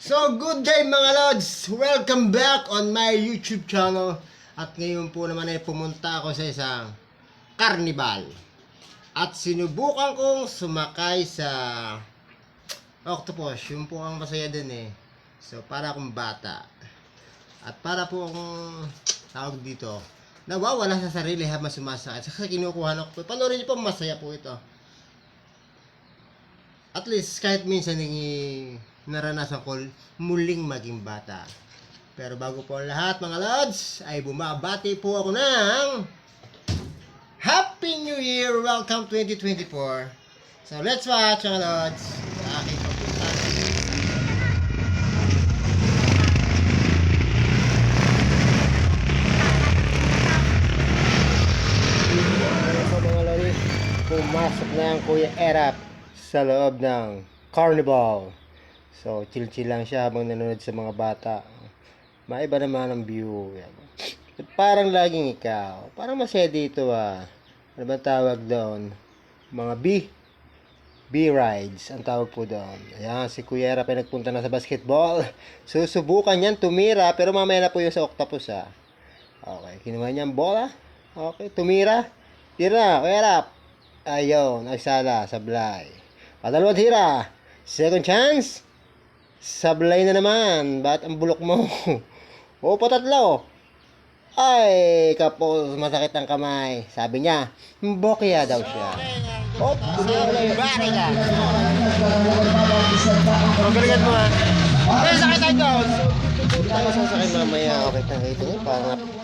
So, good day mga lods! Welcome back on my YouTube channel. At ngayon po naman ay pumunta ako sa isang carnival. At sinubukan kong sumakay sa octopus. Yung po ang masaya din eh. So, para akong bata. At para po akong tawag dito, nawawala sa sarili habang sumasakay. Kasi kinukuha ko po. Panoorin niyo po, masaya po ito. At least kahit minsan naranasan ko muling maging bata. Pero bago po ang lahat mga lods, ay bumabati po ako ng Happy New Year! Welcome 2024! So let's watch mga lods sa aking pagpunta. So mga lods, pumasok na ang Kuya Erap sa loob ng carnival. So, chill-chill lang siya habang nanonood sa mga bata. Maiba naman ang view. Parang laging ikaw. Parang masaya dito ah. Ano ba tawag doon? Mga B-rides ang tawag po doon. Ayan, si Kuya Erap ay nagpunta na sa basketball. Susubukan niyan tumira, pero mamaya na po yung sa octopus ah. Okay, kinuha niya ang bola. Okay, tumira. Tira, Kuya Erap. Ayun, ay sala, sablay. Padalawang tira. Second chance. Sablay na naman. Ba't ang bulok mo? O, patatlo. Ay, kapos, masakit ang kamay. Sabi niya, bokya daw siya. O, bari ka. Magalingan mo ha. Ay, sakit tayo daw. Hindi tayo sasakay mamaya. Okay, nakita niyo.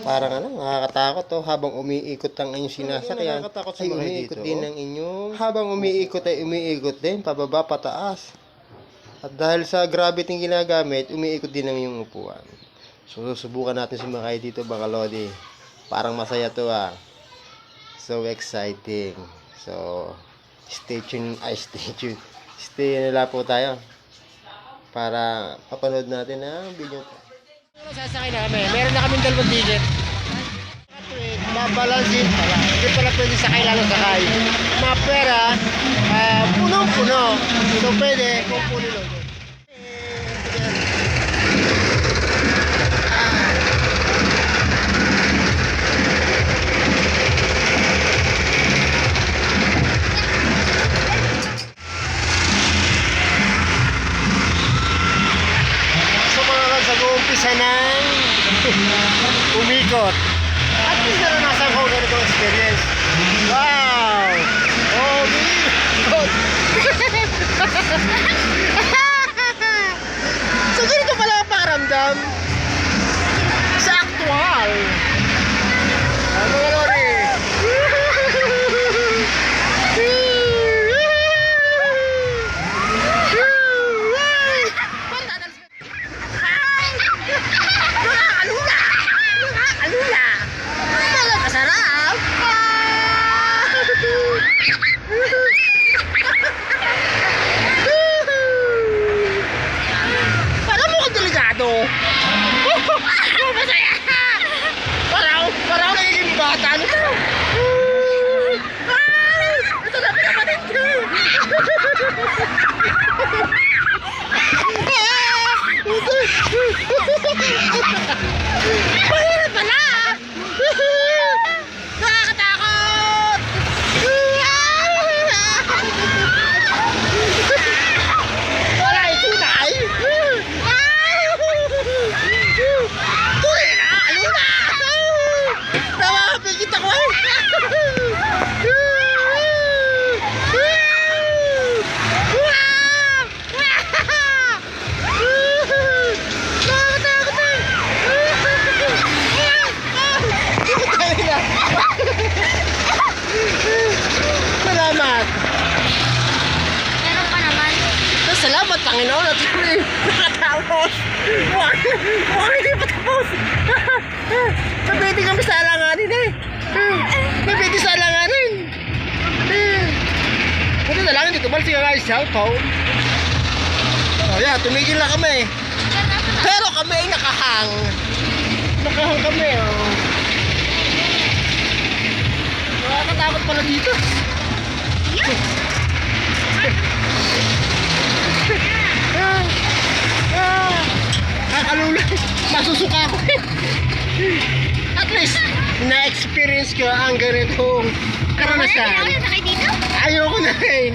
Parang ano, nakakatakot to. Habang umiikot ang inyong sinasakyan. Ay, umiikot din ang inyong. Habang umiikot ay umiikot din. Pababa, pataas. At dahil sa gravity yung ginagamit, umiikot din ang iyong upuan. So, susubukan natin sumakay dito, baka lodi. Parang masaya to ah. So exciting. So, stay tuned. Stay nila po tayo. Para papanood natin ang video. Sasakay na kami. Meron na kaming 2 ticket. Babalansin pala. Hindi pala pwede sakay lalo sakay. Mga pera, punong-puno. So, pwede kung puno. Nag-uumpisa ng umikot. At least naranasan ko ganitong experience. Wow! Oh, umikot! So, ganito pala ang pakiramdam sa aktual. Mga lori. Parang nagiging bata. Ano to? Ito na pinapatid ko. Mahirap pala. Nakakatakot. Wala ito na ay. Kita ko eh. Salamat. Meron pa naman. Salamat, Panginoon. At nakatapos. Mukhang hindi pa tapos. Pwede kami sa alanganin eh. Pwede sa alanganin. Pwede na lang dito. Balik nga yung cellphone. Oh yeah, tumigil na kami. Pero kami ay nakahang. Nakahang kami oh. Nakakatakot pala dito. Kakalula. Masusuka ako. At least, na-experience ko ang ganitong karanasan. Ayoko na rin.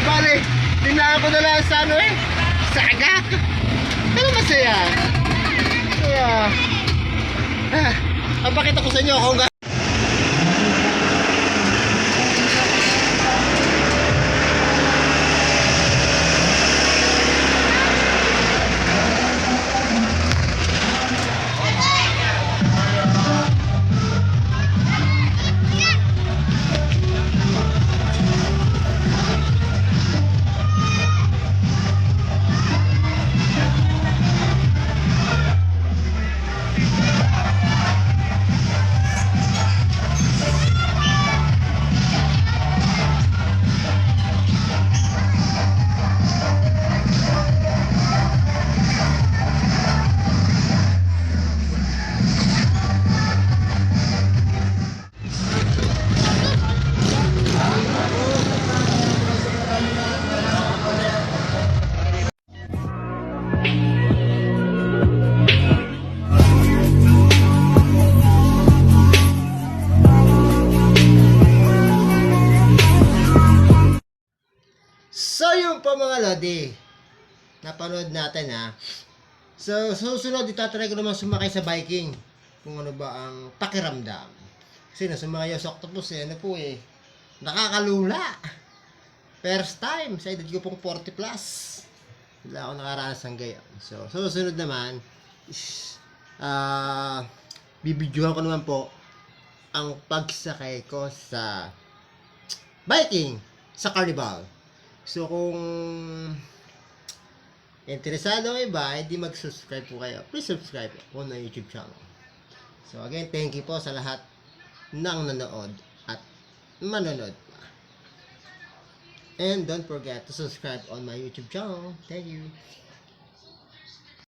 Bale, tinaan ko na lang sa ano sa agak. Pero masaya. Kaya, papakita ko sa inyo kung so yun po mga lodi, napanood natin ha. So susunod itatry ko naman sumakay sa biking, kung ano ba ang pakiramdam. Kasi na sumakay sa octopus ano po nakakalula. First time sa edad ko pong 40 plus, wala ako nakaranas ng gayon. So susunod naman is bibidyohan ko naman po ang pagsakay ko sa biking sa Carnival. So kung interesado ang iba, hindi mag-subscribe po kayo. Please subscribe po na YouTube channel. So again, thank you po sa lahat ng nanood at manonood pa. And don't forget to subscribe on my YouTube channel. Thank you.